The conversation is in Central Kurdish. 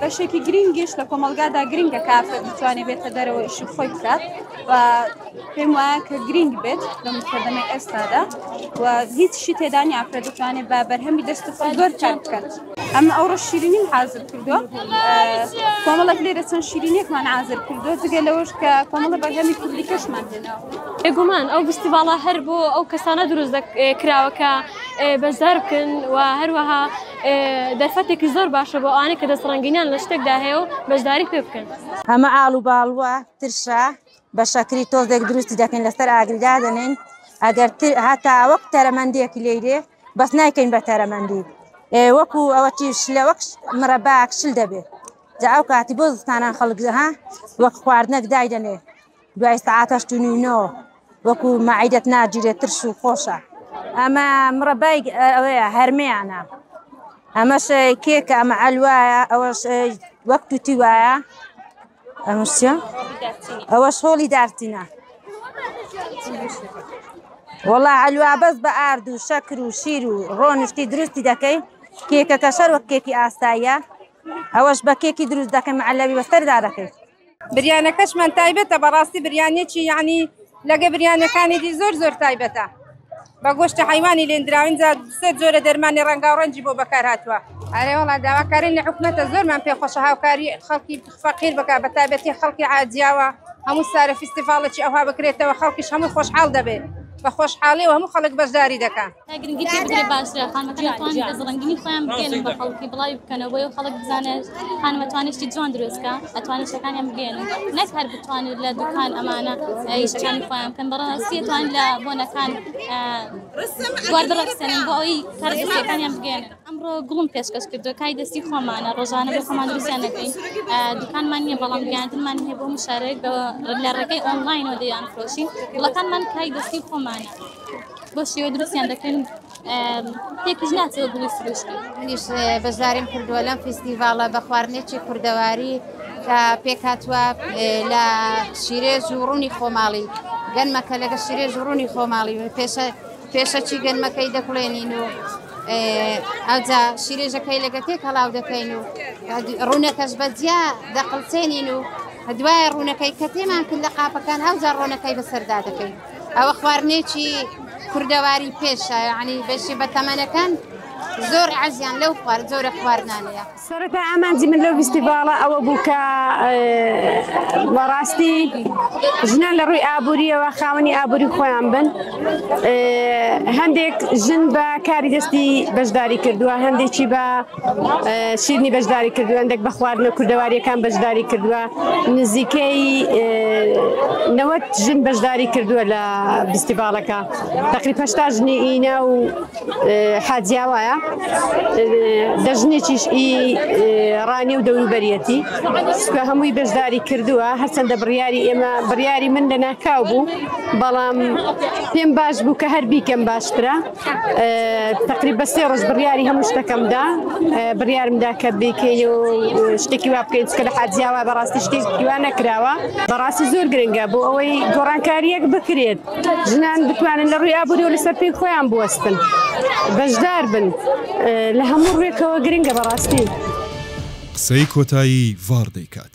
بەشێکی گرنگیش لە کۆمەلگادا گرنگە کافر بتوانێت بێتە دەرەوە ئیشی خۆی بکات و پێم وایە کە گرنگ بێت لە مکردەمەی ئێستادا و هیچ شی تێدا نیە ئافرەت بتوانێت بە بەرهەمی دەست و زۆر کار بکات. ئەمە ئەوڕۆ شیرینیم حازر کردووە، کۆمەڵێک لێرە چەند شیرینێکمان حازر کردووە جگە لەوەش کە کۆمەڵە بەرهەمی کوردی کەشمان دێنەوە. بێگومان ئەو فستیڤاڵە هەر بۆ ئەو کەسانە دروست کراوەکە بەشدار بکەن و هەروەها دەرفەتێکی زۆر باشە بۆ ئەوانەی کە دەستڕەنگینیان لە شتێکدا هەیە و بەشداری پێ بکەن. ئەمە ئاڵ و باڵوە ترشە بە شەکری تۆزێک دروستی دەکەین لەسەر ئاگریدا دەنێن ئەگەر هەتا وەک تەرەمەندێکی لێرێ بەس نایکەین بە تەرەمەندی وەکو ئەوەی شلە وەک مرەباک شل دەبێت جا ئەو کاتی بۆ زستانان خەڵکها وەک خواردنەک دایدەنێ دوای سەعاتەش توونینەوە وەکو مەعیدەت ناگیرێت ترش و خۆشە. ئەمە مرەبای ئەوەیە هەرمەیانە، ئەمەش کێکە، ئەمە ئەلوایە، ئەوەش وەک توتی وایە، ئەمەش چییە؟ ئەوەش هۆڵی دارچینە. وەڵا ئەلوا بەس بە ئارد و شەکر و شیر و ڕۆنشتی دروستی دەکەی کێکەکە شەر وەک کێکی ئاستاییە ئەوەش بە کێکی دروست دەکەی مەعلەوی بەسەردا دەکەی. بریانەکەشمان تایبەتە بەڕاستی بریانێکی یعنی لەگە بریانەکانی دی زۆر زۆر تایبەتە بە گۆشتە حیوانی لێنراون سێ جۆرە دەرمانی ڕەنگاوڕەنجی بۆ بەکار هاتووە. ئەرێ وەڵا داواکارین لە حکومەتە زۆرمان پێخۆشە هاوکاری خەڵکی فەقیر بکە بە تایبەتی خەڵکی عاجیاوە هەموو سارە فستیڤاڵێکی ئەوها بکرێتەوە خەڵکیش هەموو خۆشحاڵ دەبێت بە خۆشحاڵی و هەموو خەڵک بەشداری دەکەن. گرنگی پێ باشترە خانمەکان توانێت دەزڕەنگینی خۆیان بگێنن بە خەڵکی بڵاوی بکەنەوە و خەڵک بزانێت خانمەتوانێتی جوان دروستکە ئەتوانێت شتەکانیان بگێنن نەک هەر بتوانێت لە دوکان ئەمانە هیچیانی خۆیان بکەن بەڕاستی توان لە بۆنەکان گواردڕەکسێنن بۆ ئەوەی کارەکانیان بگێنن. ئەمڕۆ گوڵم پێشکەش کردووە کای دەستی خۆمانە ڕۆژانە بۆ خۆمان دروستیان دەکەین دوکانمان نییە بەڵام گەیاندنمان هەیە بۆ مشارەک لە ڕێگەی ئۆنلاینەوە دەیان فرۆشین گوڵەکانمان کای دەستی خۆمانە بۆ شێوە دروستیان دەکەن تێکیش ناچێت گوڵی فروشتی. منیش بەشداریم کردووە لەم فستیڤاڵە بە خواردنێکی کوردەواری کە پێکهاتووە لە شیرێژ و ڕوونی خۆماڵی گەنمەکە لەگە شیرێژ و ڕوونی خۆماڵی پێشەچی گەنمەکەی دەکڵێنین و ئەوجا شیرێژەکەی لەگە تێک هەڵاو دەکەین و ڕوونەکەش بەجیا دەقڵچێنین و دوای ڕوونەکەی کە تێمان کرد لە قاپەکان هەوجا ڕۆنەکەی بەسەردا دەکەین. ئەوە خواردنێکی کوردەواری پێشە یعنی بەشی بە تەمەنەکان زۆر عەزیان لەو زۆرە خواردنانەیە. سەرەتا ئامانجی من لەو فستیڤاڵە ئەوە بوو کە بەڕاستی ژنان لە ڕووی ئابووریەوە خاوەنی ئابووری خۆیان بن. هەندێک ژن بە کاری دەستی بەشداری کردووە، هەندێکی بە شیرنی بەشداری کردووە، هەندێک بە خواردنە کوردەواریەکان بەشداری کردووە. نزیکەی 90 ژن بەشداری کردووە لە فستیڤاڵەکە. تقریبا 80 ژنی ئینە و حاجیاوایە، دەژنێکیش ڕانی و دەوروبەریەتی سوکە هەمووی بەشداری کردووە. هەرچەندە بڕیاری من لە ناکاو بوو بەڵام پێم باش بوو کە هەر بیکەم باشترە. تقریبا 3 ڕۆژ بڕیاری هەموو شتەکەمدا بڕیارمدا کە بیکەین و شتێکی وا بکەین چکە لە حاجیاوە بەڕاستی شتێکی وا نەکراوە. بەڕاستی زۆر گرنگە بۆ ئەوەی گۆڕانکاریەک بکرێت ژنان بتوانن لە ڕووی ئابووری و لەسەر پێی خۆیان بوەستن بەشدار بن لە هەموو ڕوێکەوە گرنگە بەڕاستی. قسەی کۆتایی ڤار دەیکات.